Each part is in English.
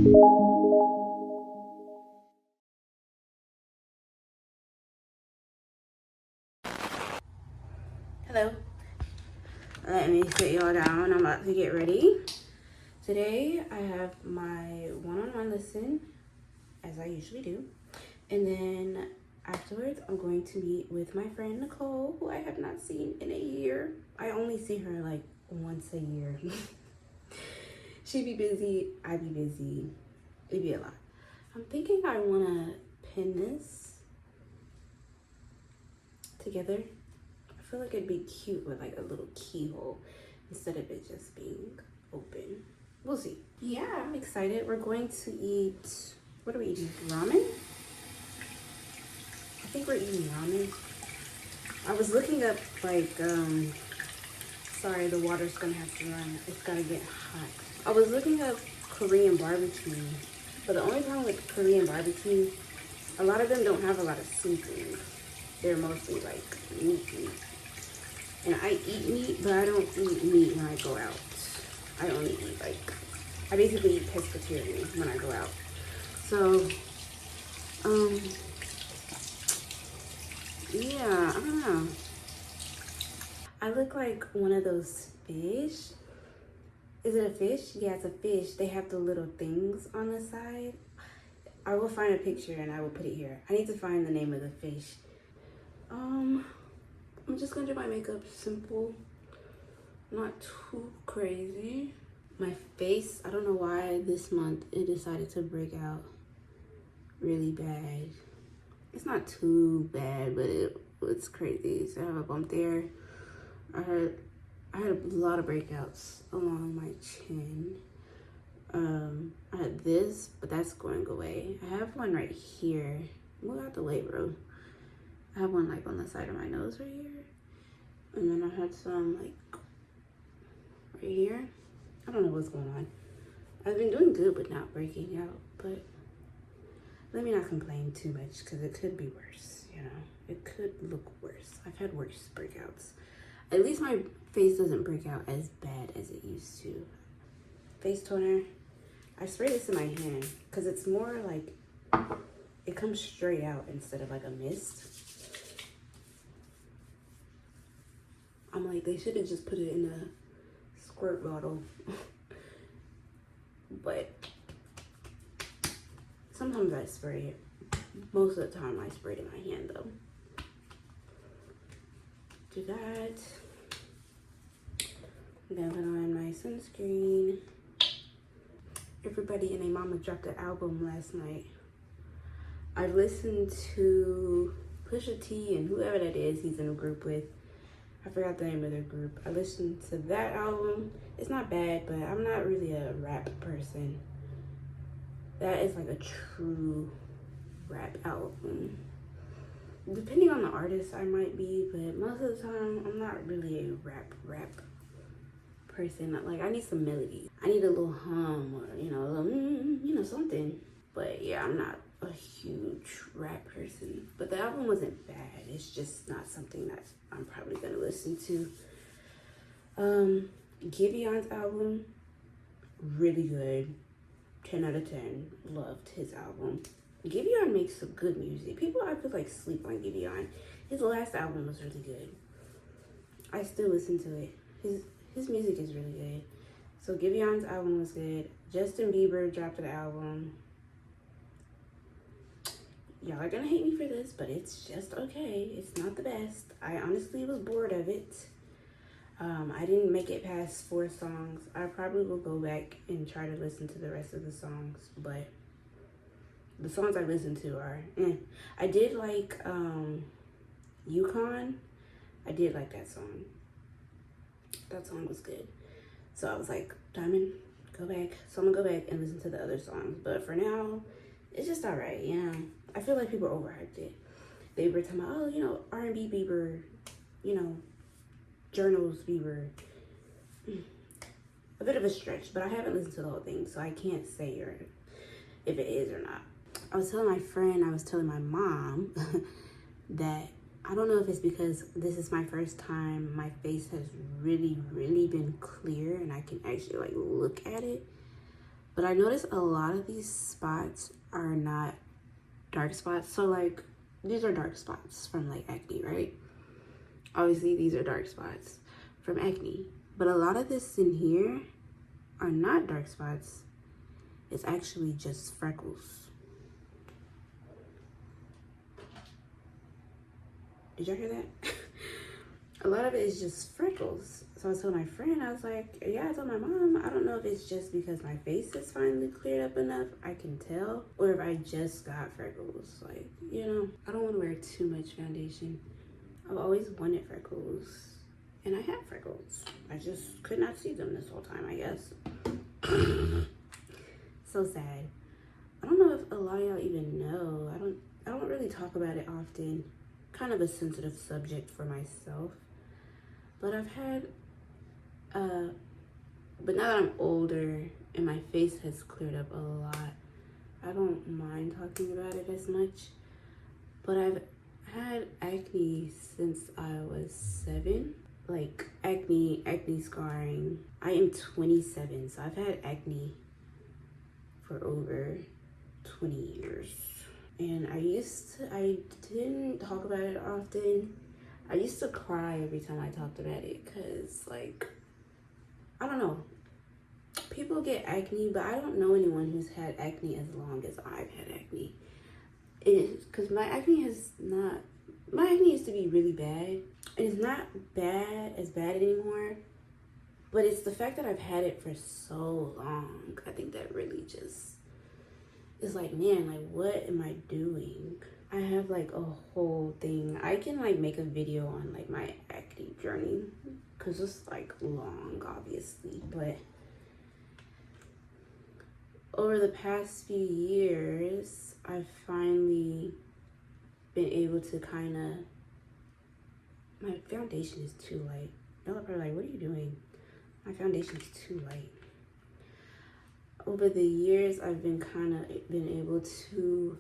Hello. Let me sit y'all down. I'm about to get ready. Today I have my one-on-one lesson, as I usually do. And then afterwards, I'm going to meet with my friend Nicole, who I have not seen in a year. I only see her like once a year. She be busy, I be busy. It be a lot. I'm thinking I want to pin this together. I feel like it'd be cute with like a little keyhole instead of it just being open. We'll see. Yeah, I'm excited. We're going to eat, what are we eating? Ramen? I think we're eating ramen. I was looking up like, sorry, the water's gonna have to run. It's gotta get hot. I was looking up Korean barbecue, but the only problem with Korean barbecue, a lot of them don't have a lot of seafood. They're mostly like meat. And I eat meat, but I don't eat meat when I go out. I only eat I basically eat pescatarian when I go out. So, yeah, I don't know. I look like one of those fish. Is it a fish? Yeah, it's a fish. They have the little things on the side. I will find a picture and I will put it here. I need to find the name of the fish. I'm just gonna do my makeup simple, not too crazy. My face, I don't know why this month it decided to break out really bad. It's not too bad, but it's crazy. So I have a bump there. I had a lot of breakouts along my chin. I had this, but that's going away. I have one right here. Move out the way, bro. I have one like on the side of my nose right here. And then I had some like right here. I don't know what's going on. I've been doing good with not breaking out, but let me not complain too much because it could be worse, you know? It could look worse. I've had worse breakouts. At least my face doesn't break out as bad as it used to. Face toner. I spray this in my hand because it's more like, it comes straight out instead of like a mist. I'm like, they should have just put it in a squirt bottle. But sometimes I spray it. Most of the time I spray it in my hand though. Do that. Then put on my sunscreen. Everybody and their mama dropped an album last night. I listened to Pusha T and whoever that is he's in a group with. I forgot the name of their group. I listened to that album. It's not bad, but I'm not really a rap person. That is like a true rap album. Depending on the artist, I might be, but most of the time, I'm not really a rap person. Like, I need some melody. I need a little hum or, you know, a little, something. But yeah, I'm not a huge rap person. But the album wasn't bad. It's just not something that I'm probably gonna listen to. Giveon's album, really good. 10 out of 10. Loved his album. Giveon makes some good music. People, I feel like, sleep on Giveon. His last album was really good. I still listen to it. His music is really good. So Giveon's album was good. Justin Bieber dropped an album. Y'all are gonna hate me for this, but it's just okay. It's not the best. I honestly was bored of it. I didn't make it past 4 songs. I probably will go back and try to listen to the rest of the songs, but the songs I listened to are I did like Yukon. I did like that song. That song was good. So I was like, Diamond, go back. So I'm gonna go back and listen to the other songs. But for now, it's just alright, you know. I feel like people overhyped it. They were talking about, oh, R&B Bieber, Journals Bieber. A bit of a stretch, but I haven't listened to the whole thing, so I can't say if it is or not. I was telling my friend, I was telling my mom that I don't know if it's because this is my first time my face has really, really been clear and I can actually like look at it. But I noticed a lot of these spots are not dark spots. So like, these are dark spots from like acne, right? Obviously these are dark spots from acne. But a lot of this in here are not dark spots. It's actually just freckles. Did y'all hear that? A lot of it is just freckles. So I told my friend, I was like, yeah, I told my mom, I don't know if it's just because my face is finally cleared up enough, I can tell, or if I just got freckles. Like, you know, I don't want to wear too much foundation. I've always wanted freckles, and I had freckles. I just could not see them this whole time, I guess. So sad. I don't know if a lot of y'all even know. I don't really talk about it often. Kind of a sensitive subject for myself. But I've had, but now that I'm older and my face has cleared up a lot, I don't mind talking about it as much. But I've had acne since I was 7. Like acne scarring. I am 27, so I've had acne for over 20 years. And I didn't talk about it often. I used to cry every time I talked about it because, like, I don't know. People get acne, but I don't know anyone who's had acne as long as I've had acne. Because my acne used to be really bad. And it's not as bad anymore. But it's the fact that I've had it for so long. I think that really just, it's like, man, like, what am I doing? I have like a whole thing. I can like make a video on like my acne journey because it's like long, obviously. But over the past few years, I've finally been able to kind of, my foundation is too light. Y'all are probably like, what are you doing? My foundation is too light. Over the years, I've been able to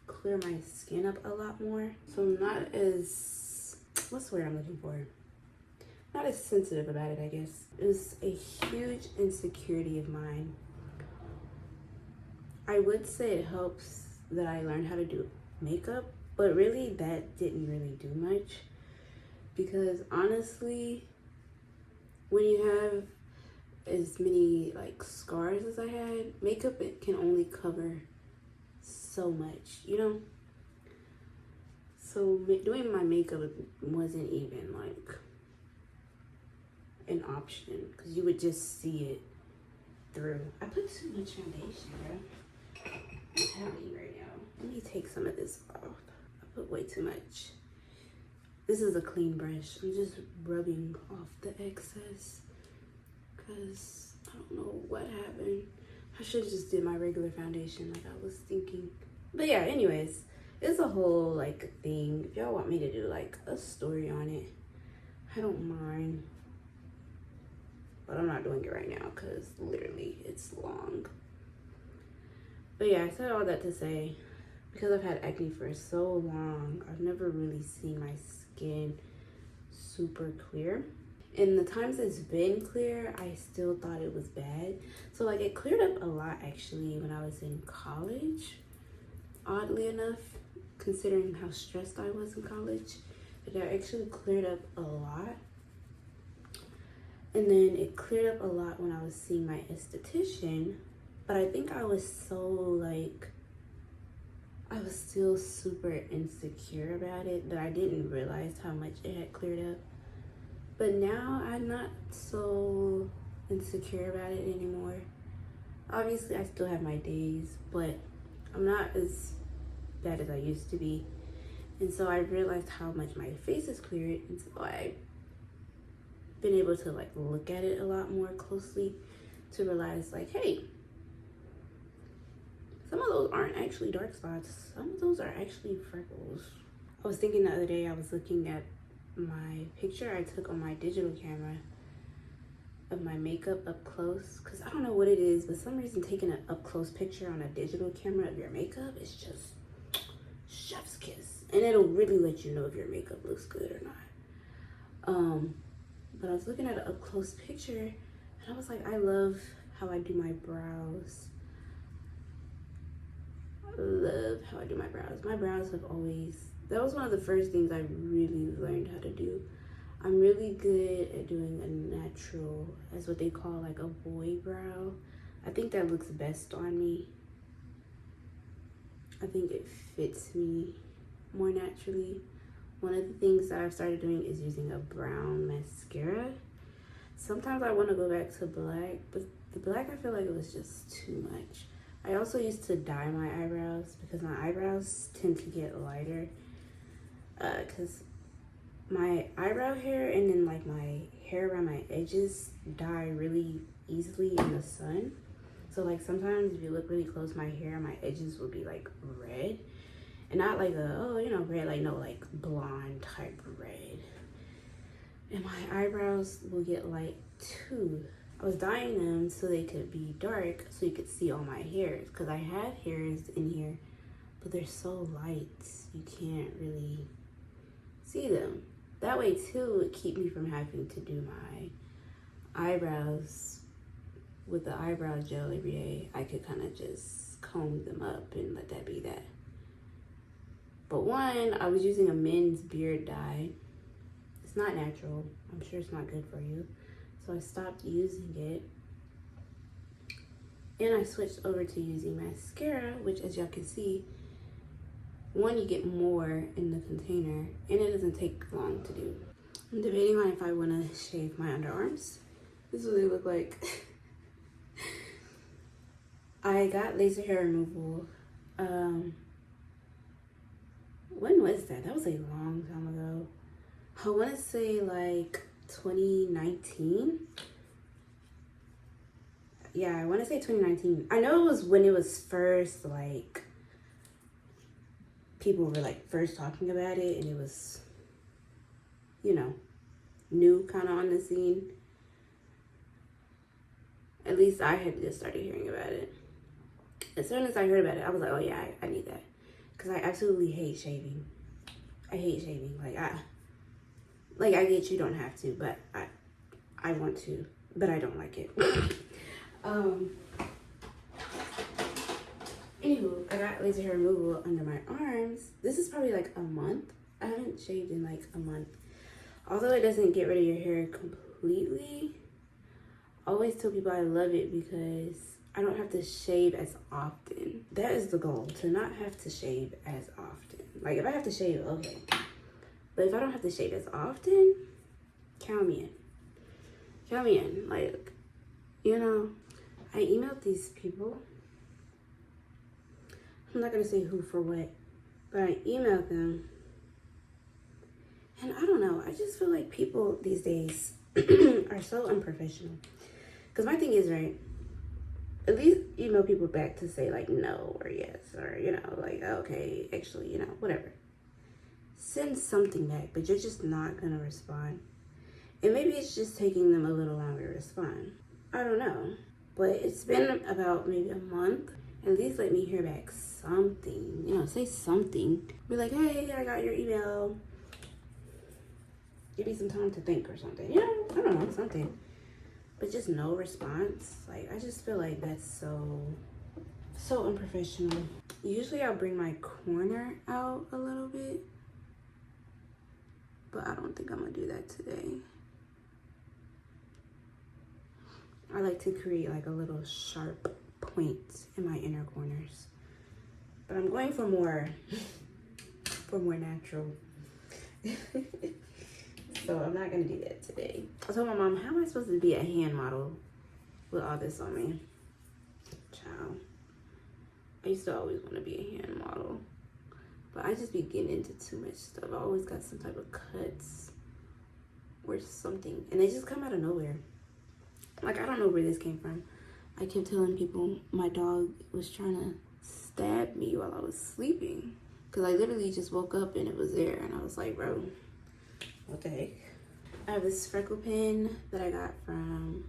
clear my skin up a lot more. So not as, what's the word I'm looking for? Not as sensitive about it, I guess. It's a huge insecurity of mine. I would say it helps that I learned how to do makeup, but really that didn't really do much. Because honestly, when you have as many like scars as I had, makeup, it can only cover so much, you know? So doing my makeup wasn't even like an option because you would just see it through. I put too much foundation, bro. I'm telling you right now. Let me take some of this off. I put way too much. This is a clean brush. I'm just rubbing off the excess because I don't know what happened. I should have just did my regular foundation like I was thinking. But yeah, anyways, it's a whole like thing. If y'all want me to do like a story on it, I don't mind. But I'm not doing it right now because literally it's long. But yeah, I said all that to say, because I've had acne for so long, I've never really seen my skin super clear. And the times it's been clear, I still thought it was bad. So like it cleared up a lot actually when I was in college. Oddly enough, considering how stressed I was in college, it actually cleared up a lot. And then it cleared up a lot when I was seeing my esthetician. But I think I was so like, I was still super insecure about it that I didn't realize how much it had cleared up. But now I'm not so insecure about it anymore. Obviously, I still have my days, but I'm not as bad as I used to be. And so I realized how much my face is cleared, and so I've been able to like look at it a lot more closely to realize like, hey, some of those aren't actually dark spots. Some of those are actually freckles. I was thinking the other day, I was looking at my picture I took on my digital camera of my makeup up close, because I don't know what it is, but some reason taking an up close picture on a digital camera of your makeup is just chef's kiss, and it'll really let you know if your makeup looks good or not. But I was looking at an up close picture and I was like, I love how I do my brows. I love how I do my brows. My brows have always, that was one of the first things I really learned how to do. I'm really good at doing a natural, as what they call like a boy brow. I think that looks best on me. I think it fits me more naturally. One of the things that I've started doing is using a brown mascara. Sometimes I want to go back to black, but the black I feel like it was just too much. I also used to dye my eyebrows because my eyebrows tend to get lighter. Because my eyebrow hair and then like my hair around my edges dye really easily in the sun. So like sometimes if you look really close, my hair and my edges will be like red. And not like a, oh, you know, red, like no, like blonde type red. And my eyebrows will get light too. I was dyeing them so they could be dark so you could see all my hairs. Because I have hairs in here, but they're so light, you can't really see them. That way too, it keeps me from having to do my eyebrows with the eyebrow gel every day. I could kind of just comb them up and let that be that. But one, I was using a men's beard dye. It's not natural. I'm sure it's not good for you. So I stopped using it. And I switched over to using mascara, which as y'all can see, one, you get more in the container and it doesn't take long to do. I'm debating on if I want to shave my underarms. This is what they look like. I got laser hair removal. When was that? That was a long time ago. I want to say like 2019. Yeah, I want to say 2019. I know it was when it was first, like, people were like first talking about it and it was, you know, new kind of on the scene. At least I had just started hearing about it. As soon as I heard about it, I was like, oh yeah, I need that. Because I absolutely hate shaving. I hate shaving. Like I get you don't have to, but I want to, but I don't like it. Anywho, I got laser hair removal under my arms. This is probably like a month. I haven't shaved in like a month. Although it doesn't get rid of your hair completely, I always tell people I love it because I don't have to shave as often. That is the goal, to not have to shave as often. Like if I have to shave, okay. But if I don't have to shave as often, count me in. Count me in. Like, you know, I emailed these people. I'm not gonna say who for what, but I emailed them. And I don't know, I just feel like people these days are so unprofessional. Because my thing is, right, at least email people back to say like no or yes or, you know, like, okay, actually, you know, whatever. Send something back, but you're just not gonna respond. And maybe it's just taking them a little longer to respond. I don't know. But it's been about maybe a month. At least let me hear back something. You know, say something. Be like, hey, I got your email. Give me some time to think or something. You know, I don't know, something. But just no response. Like, I just feel like that's so unprofessional. Usually I'll bring my corner out a little bit. But I don't think I'm gonna do that today. I like to create like a little sharp point in my inner corners. But I'm going for more natural. So I'm not gonna do that today. I told my mom, how am I supposed to be a hand model with all this on me? Child. I used to always want to be a hand model. But I just be getting into too much stuff. I always got some type of cuts or something. And they just come out of nowhere. Like, I don't know where this came from. I kept telling people my dog was trying to stab me while I was sleeping. Because I literally just woke up and it was there. And I was like, bro, what the heck? I have this freckle pen that I got from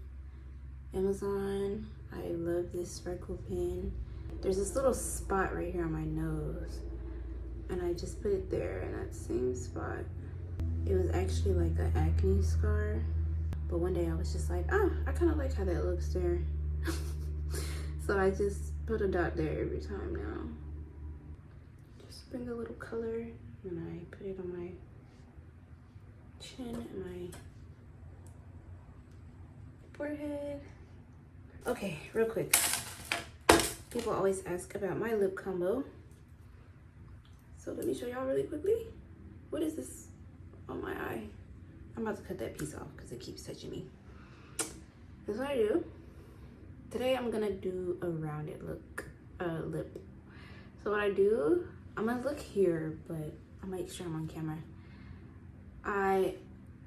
Amazon. I love this freckle pen. There's this little spot right here on my nose. And I just put it there in that same spot. It was actually like an acne scar. But one day I was just like, oh, I kind of like how that looks there. So I just put a dot there every time now. Just bring a little color and I put it on my chin and my forehead. Okay, real quick. People always ask about my lip combo. So let me show y'all really quickly. What is this on my eye? I'm about to cut that piece off because it keeps touching me. That's what I do. Today I'm gonna do a rounded look, lip. So what I do, I'm gonna look here, but I'll make sure I'm on camera.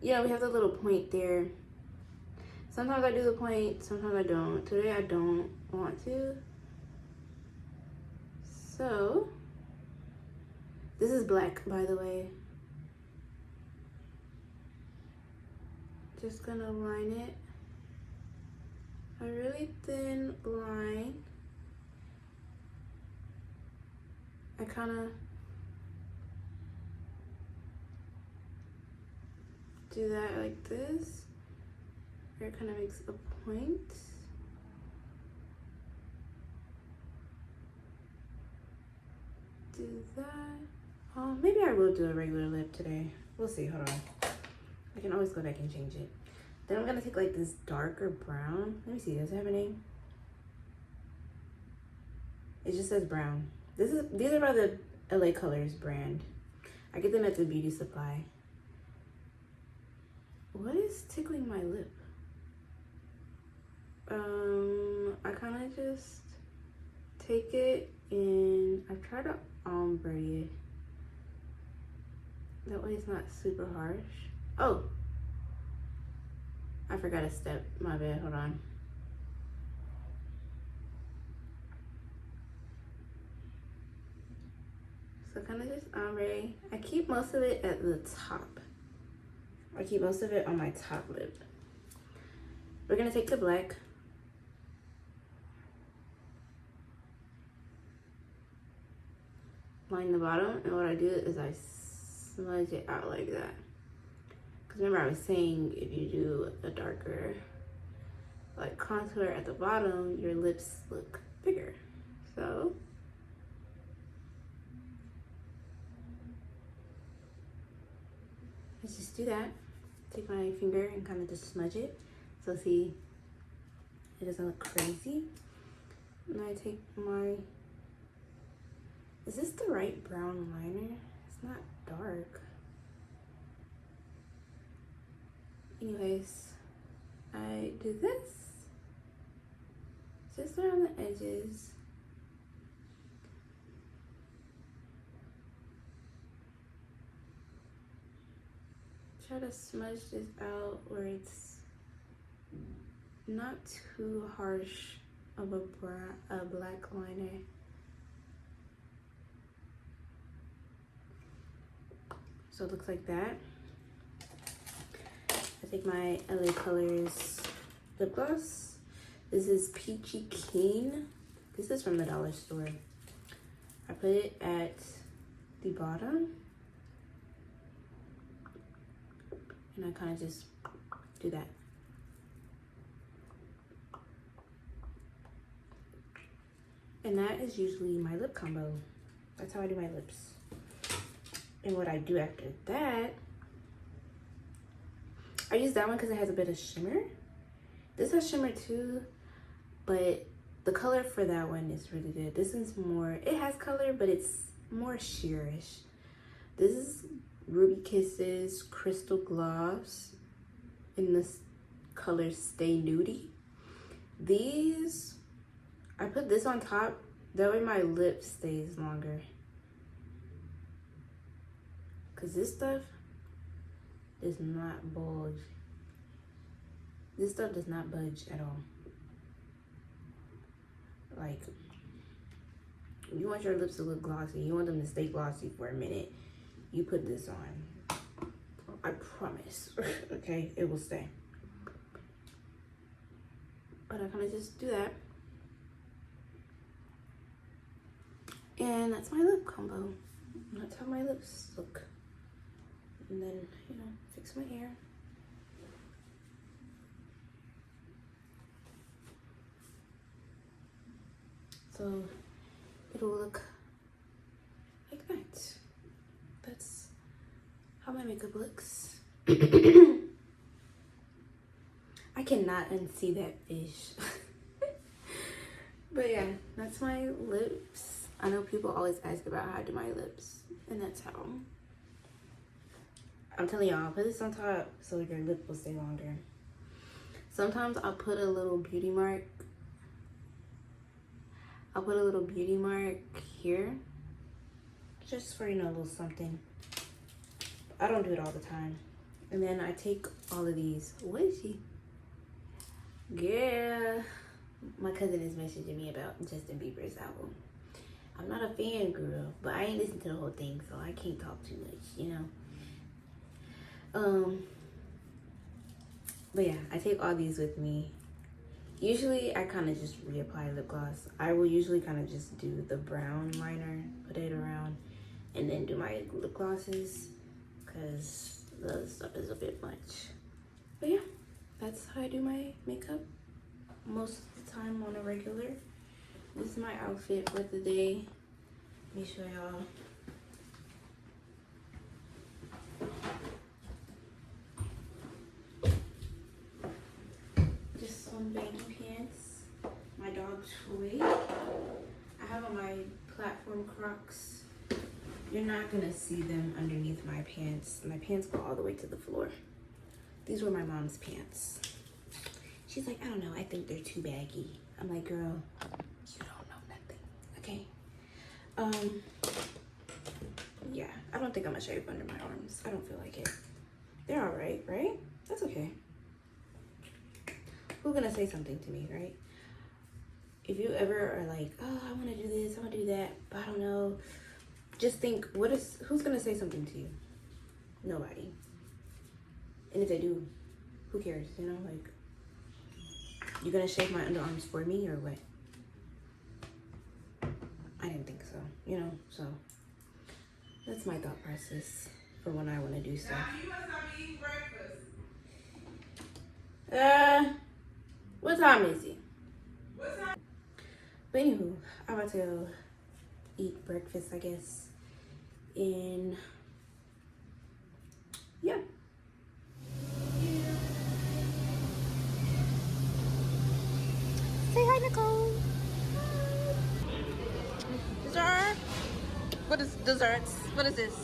We have the little point there. Sometimes I do the point, sometimes I don't. Today I don't want to. So, this is black, by the way. Just gonna line it. A really thin line. I kind of do that like this, where it kind of makes a point. Do that. Maybe I will do a regular lip today. We'll see. Hold on. I can always go back and change it. Then I'm gonna take like this darker brown. Let me see. Does it have a name? It just says brown. These are by the LA Colors brand. I get them at the beauty supply. What is tickling my lip? I kind of just take it and I try to ombre it. That way it's not super harsh. Oh, I forgot a step. My bad. Hold on. So kind of just ombre. I keep most of it at the top. I keep most of it on my top lip. We're gonna take the black. Line the bottom, and what I do is I smudge it out like that. Because remember I was saying if you do a darker like contour at the bottom, your lips look bigger. So let's just do that. Take my finger and kind of just smudge it. So see, it doesn't look crazy. And I take my, is this the right brown liner? It's not dark. Anyways, I do this just around the edges. Try to smudge this out where it's not too harsh of a black liner. So it looks like that. I take my LA Colors lip gloss. This is Peachy Keen. This is from the dollar store. I put it at the bottom. And I kind of just do that. And that is usually my lip combo. That's how I do my lips. And what I do after that, I use that one because it has a bit of shimmer. This has shimmer too, but the color for that one is really good. This is more, it has color, but it's more sheerish. This is Ruby Kisses Crystal Gloss in this color Stay Nudie. These, I put this on top, that way my lip stays longer. Cause this stuff does not bulge. This stuff does not budge at all. Like, you want your lips to look glossy, you want them to stay glossy for a minute, you put this on. I promise. Okay, it will stay. But I kind of just do that. And that's my lip combo. That's how my lips look. And then, you know, fix my hair. so it'll look like that. That's how my makeup looks. I cannot unsee that fish. But yeah, that's my lips. I know people always ask about how I do my lips, and that's how. I'm telling y'all, put this on top so your lip will stay longer. Sometimes I'll put a little beauty mark. I'll put a little beauty mark here, just for, you know, a little something. I don't do it all the time. And then I take all of these. What is she? Yeah. My cousin is messaging me about Justin Bieber's album. I'm not a fan, girl, but I ain't listened to the whole thing, so I can't talk too much, you know? But yeah, I take all these with me. Usually, I kind of just reapply lip gloss. I will usually kind of just do the brown liner, put it around, and then do my lip glosses, because the other stuff is a bit much. But yeah, that's how I do my makeup most of the time on a regular. This is my outfit for the day. Let me show y'all. Just some baggy pants, my dog toy. I have on my platform Crocs. You're not gonna see them underneath my pants. My pants go all the way to the floor. These were my mom's pants. She's like, I don't know, I think they're too baggy. I'm like, girl, you don't know nothing, okay? Yeah, I don't think I'm gonna shave under my arms. I don't feel like it. They're all right, right? That's okay. Who's gonna say something to me, right? If you ever are like, oh, I wanna do this, I wanna do that, but I don't know. Just think, who's gonna say something to you? Nobody. And if they do, who cares, you know, like, you gonna shave my underarms for me or what? I didn't think so, you know, so that's my thought process for when I want to do stuff. Now, you must not be eating breakfast. What time is it? What time? But anywho, I'm about to go eat breakfast, I guess. And yeah. Say hi, Nicole. Dessert. What is desserts? What is this?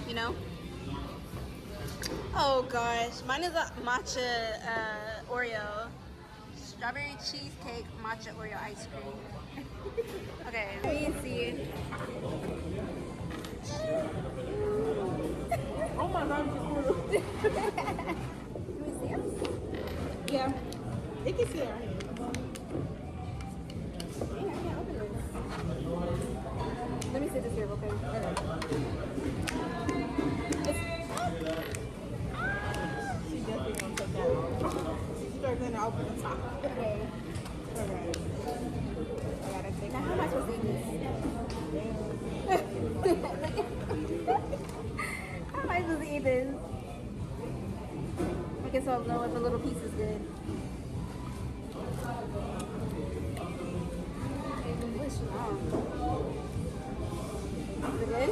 You know? Oh gosh, mine is a matcha Oreo. Strawberry cheesecake matcha Oreo ice cream. Okay, let me see. Oh my God, it's Let me see. yeah. They can see it right here. Dang, I can't open this. Let me see this here real quick. She definitely gonna take that off. She starts gonna open the top. Okay. Alright. I gotta take Now, how am I supposed to eat this? How am I supposed to eat this? I guess I'll know if a little piece is good. It's strong. Is it good?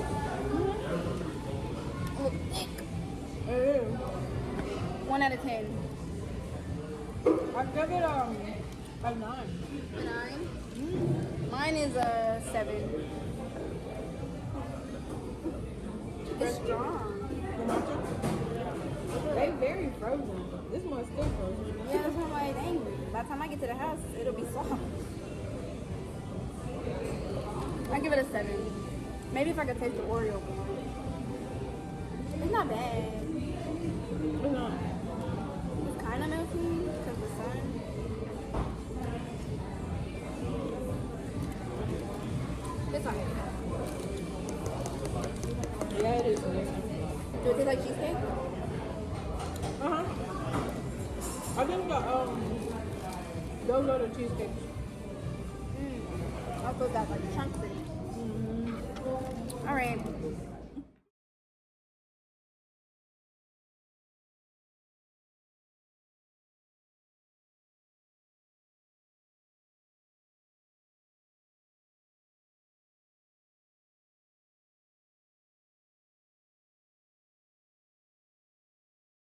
Oh, thick. 1 out of 10. I give it a 9. 9? Mine is a 7. It's strong. They very frozen. This one's still frozen. Yeah, that's why I'm like, dang. By the time I get to the house, it'll be soft. I give it a 7. Maybe if I could taste the Oreo more. It's not bad. It's not. It's kind of melty because the sun. It's alright. Yeah, it is. Do it taste like cheesecake? Uh-huh. I think those are the cheesecakes. I thought that like chunks in it. Alright.